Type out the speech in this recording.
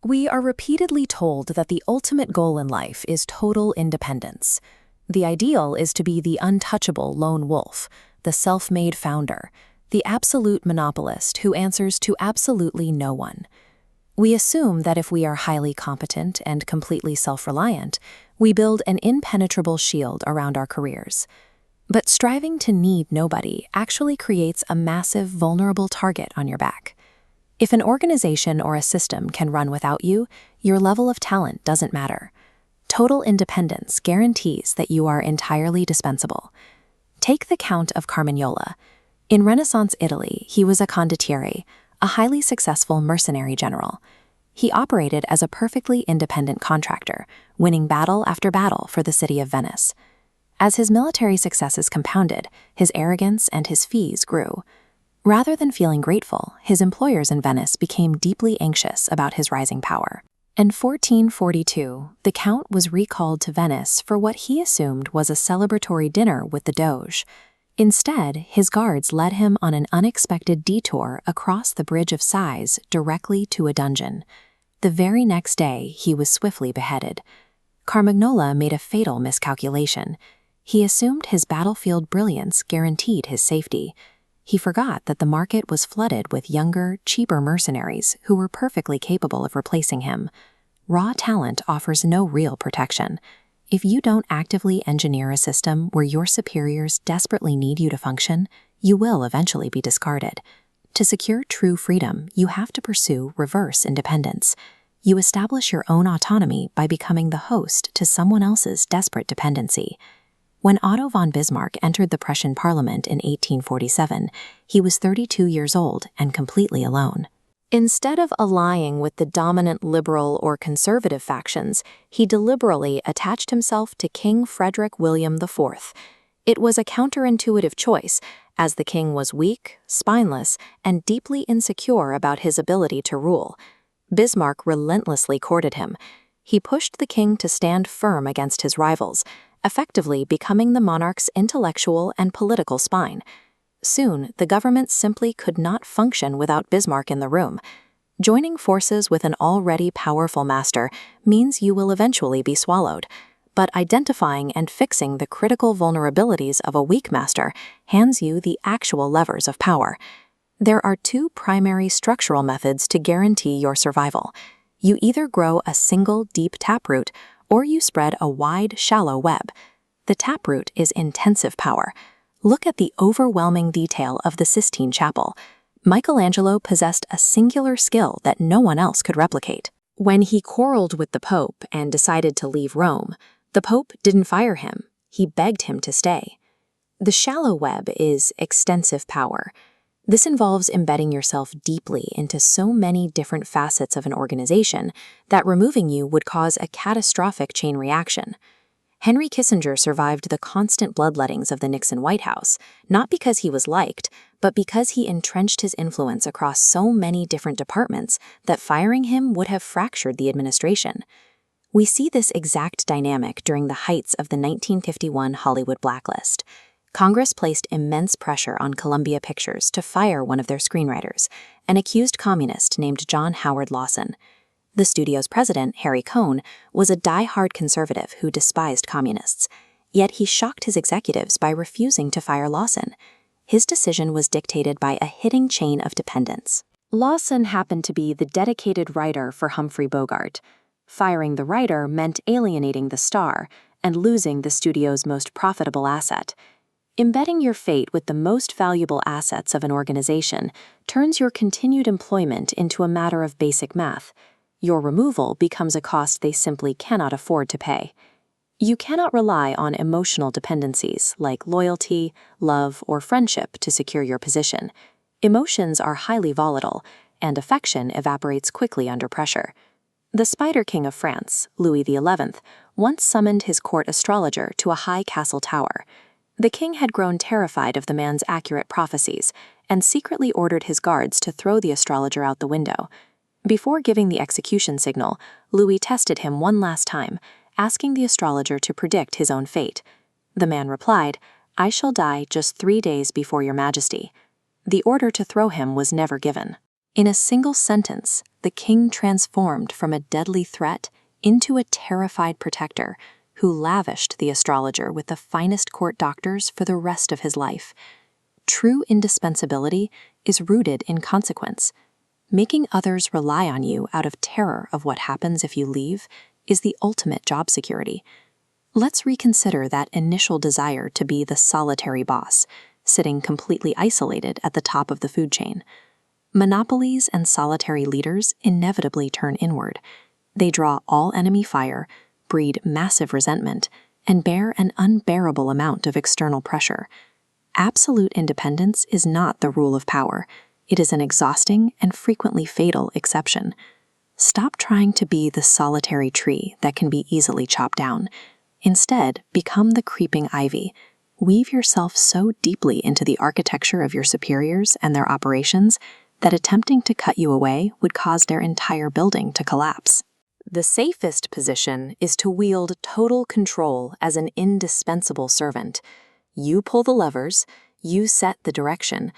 We are repeatedly told that the ultimate goal in life is total independence. The ideal is to be the untouchable lone wolf, the self-made founder, the absolute monopolist who answers to absolutely no one. We assume that if we are highly competent and completely self-reliant, we build an impenetrable shield around our careers. But striving to need nobody actually creates a massive, vulnerable target on your back. If an organization or a system can run without you, your level of talent doesn't matter. Total independence guarantees that you are entirely dispensable. Take the Count of Carmignola. In Renaissance Italy, he was a condottiere, a highly successful mercenary general. He operated as a perfectly independent contractor, winning battle after battle for the city of Venice. As his military successes compounded, his arrogance and his fees grew. Rather than feeling grateful, his employers in Venice became deeply anxious about his rising power. In 1442, the Count was recalled to Venice for what he assumed was a celebratory dinner with the Doge. Instead, his guards led him on an unexpected detour across the Bridge of Sighs directly to a dungeon. The very next day, he was swiftly beheaded. Carmignola made a fatal miscalculation. He assumed his battlefield brilliance guaranteed his safety. He forgot that the market was flooded with younger, cheaper mercenaries who were perfectly capable of replacing him. Raw talent offers no real protection. If you don't actively engineer a system where your superiors desperately need you to function, you will eventually be discarded. To secure true freedom, you have to pursue reverse independence. You establish your own autonomy by becoming the host to someone else's desperate dependency. When Otto von Bismarck entered the Prussian parliament in 1847, he was 32 years old and completely alone. Instead of allying with the dominant liberal or conservative factions, he deliberately attached himself to King Frederick William IV. It was a counterintuitive choice, as the king was weak, spineless, and deeply insecure about his ability to rule. Bismarck relentlessly courted him. He pushed the king to stand firm against his rivals, effectively becoming the monarch's intellectual and political spine. Soon, the government simply could not function without Bismarck in the room. Joining forces with an already powerful master means you will eventually be swallowed, but identifying and fixing the critical vulnerabilities of a weak master hands you the actual levers of power. There are two primary structural methods to guarantee your survival. You either grow a single deep taproot, or you spread a wide, shallow web. The taproot is intensive power. Look at the overwhelming detail of the Sistine Chapel. Michelangelo possessed a singular skill that no one else could replicate. When he quarreled with the Pope and decided to leave Rome, the Pope didn't fire him. He begged him to stay. The shallow web is extensive power. This involves embedding yourself deeply into so many different facets of an organization that removing you would cause a catastrophic chain reaction. Henry Kissinger survived the constant bloodlettings of the Nixon White House, not because he was liked, but because he entrenched his influence across so many different departments that firing him would have fractured the administration. We see this exact dynamic during the heights of the 1951 Hollywood blacklist. Congress placed immense pressure on Columbia Pictures to fire one of their screenwriters, an accused communist named John Howard Lawson. The studio's president, Harry Cohn, was a die-hard conservative who despised communists, yet he shocked his executives by refusing to fire Lawson. His decision was dictated by a hidden chain of dependence. Lawson happened to be the dedicated writer for Humphrey Bogart. Firing the writer meant alienating the star and losing the studio's most profitable asset. Embedding your fate with the most valuable assets of an organization turns your continued employment into a matter of basic math. Your removal becomes a cost they simply cannot afford to pay. You cannot rely on emotional dependencies like loyalty, love, or friendship to secure your position. Emotions are highly volatile, and affection evaporates quickly under pressure. The Spider King of France, Louis XI, once summoned his court astrologer to a high castle tower. The king had grown terrified of the man's accurate prophecies and secretly ordered his guards to throw the astrologer out the window. Before giving the execution signal, Louis tested him one last time, asking the astrologer to predict his own fate. The man replied, "I shall die just 3 days before your majesty." The order to throw him was never given. In a single sentence, the king transformed from a deadly threat into a terrified protector who lavished the astrologer with the finest court doctors for the rest of his life. True indispensability is rooted in consequence. Making others rely on you out of terror of what happens if you leave is the ultimate job security. Let's reconsider that initial desire to be the solitary boss, sitting completely isolated at the top of the food chain. Monopolies and solitary leaders inevitably turn inward. They draw all enemy fire, breed massive resentment, and bear an unbearable amount of external pressure. Absolute independence is not the rule of power. It is an exhausting and frequently fatal exception. Stop trying to be the solitary tree that can be easily chopped down. Instead, become the creeping ivy. Weave yourself so deeply into the architecture of your superiors and their operations that attempting to cut you away would cause their entire building to collapse. The safest position is to wield total control as an indispensable servant. You pull the levers, you set the direction,